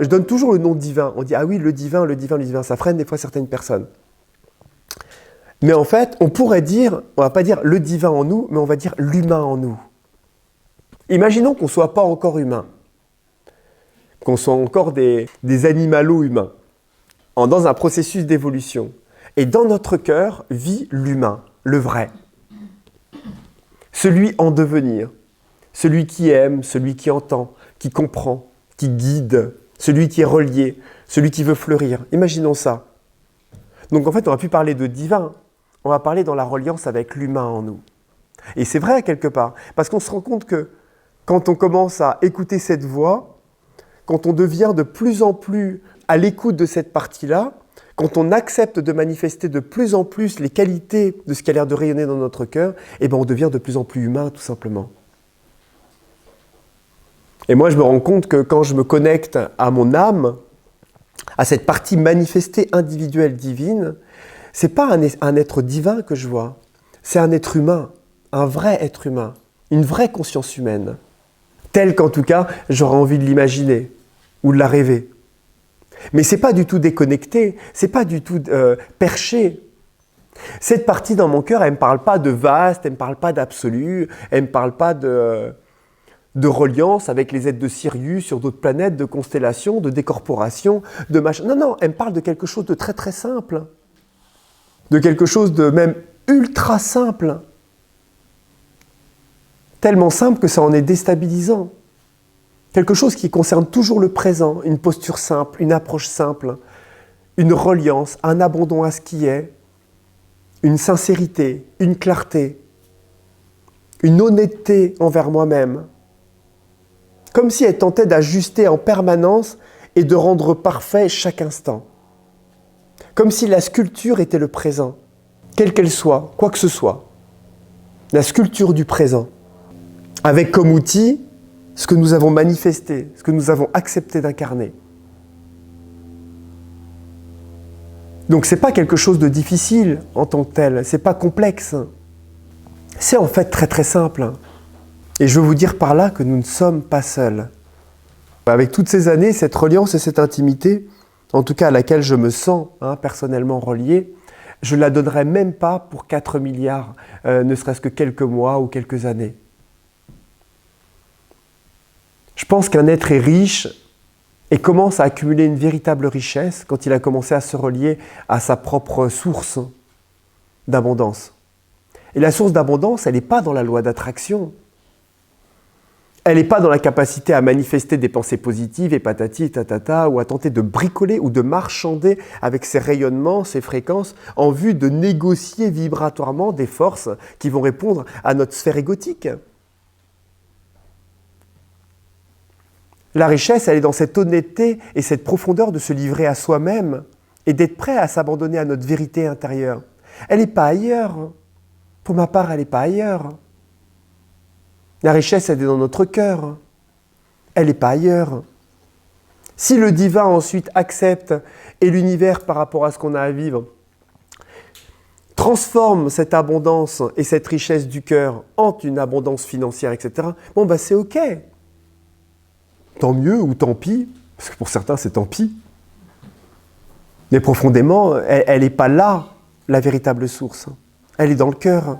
Je donne toujours le nom divin. On dit, ah oui, le divin, le divin, le divin. Ça freine des fois certaines personnes. Mais en fait, on pourrait dire, on ne va pas dire le divin en nous, mais on va dire l'humain en nous. Imaginons qu'on ne soit pas encore humain, qu'on soit encore des animalos humains, dans un processus d'évolution. Et dans notre cœur vit l'humain, le vrai. Celui en devenir, celui qui aime, celui qui entend, qui comprend, qui guide, celui qui est relié, celui qui veut fleurir. Imaginons ça. Donc en fait, on va plus parler de divin, on va parler dans la reliance avec l'humain en nous. Et c'est vrai quelque part, parce qu'on se rend compte que quand on commence à écouter cette voix, quand on devient de plus en plus à l'écoute de cette partie-là, quand on accepte de manifester de plus en plus les qualités de ce qui a l'air de rayonner dans notre cœur, eh ben on devient de plus en plus humain, tout simplement. Et moi, je me rends compte que quand je me connecte à mon âme, à cette partie manifestée individuelle divine, c'est pas un être divin que je vois, c'est un être humain, un vrai être humain, une vraie conscience humaine, telle qu'en tout cas, j'aurais envie de l'imaginer ou de la rêver. Mais c'est pas du tout déconnecté, c'est pas du tout perché. Cette partie dans mon cœur, elle me parle pas de vaste, elle me parle pas d'absolu, elle me parle pas de reliance avec les êtres de Sirius sur d'autres planètes, de constellations, de décorporation, de machin. Non, non, elle me parle de quelque chose de très très simple. De quelque chose de même ultra simple. Tellement simple que ça en est déstabilisant. Quelque chose qui concerne toujours le présent, une posture simple, une approche simple, une reliance, un abandon à ce qui est, une sincérité, une clarté, une honnêteté envers moi-même. Comme si elle tentait d'ajuster en permanence et de rendre parfait chaque instant. Comme si la sculpture était le présent, quelle qu'elle soit, quoi que ce soit. La sculpture du présent, avec comme outil ce que nous avons manifesté, ce que nous avons accepté d'incarner. Donc c'est pas quelque chose de difficile en tant que tel, c'est pas complexe. C'est en fait très très simple. Et je veux vous dire par là que nous ne sommes pas seuls. Avec toutes ces années, cette reliance et cette intimité, en tout cas à laquelle je me sens personnellement relié, je ne la donnerais même pas pour 4 milliards, ne serait-ce que quelques mois ou quelques années. Je pense qu'un être est riche et commence à accumuler une véritable richesse quand il a commencé à se relier à sa propre source d'abondance. Et la source d'abondance, elle n'est pas dans la loi d'attraction. Elle n'est pas dans la capacité à manifester des pensées positives et patati et tatata, ou à tenter de bricoler ou de marchander avec ses rayonnements, ses fréquences, en vue de négocier vibratoirement des forces qui vont répondre à notre sphère égotique. La richesse, elle est dans cette honnêteté et cette profondeur de se livrer à soi-même et d'être prêt à s'abandonner à notre vérité intérieure. Elle n'est pas ailleurs. Pour ma part, elle n'est pas ailleurs. La richesse, elle est dans notre cœur. Elle n'est pas ailleurs. Si le divin ensuite accepte et l'univers par rapport à ce qu'on a à vivre transforme cette abondance et cette richesse du cœur en une abondance financière, etc., bon, bah c'est OK. Tant mieux ou tant pis, parce que pour certains c'est tant pis. Mais profondément, elle n'est pas là, la véritable source. Elle est dans le cœur.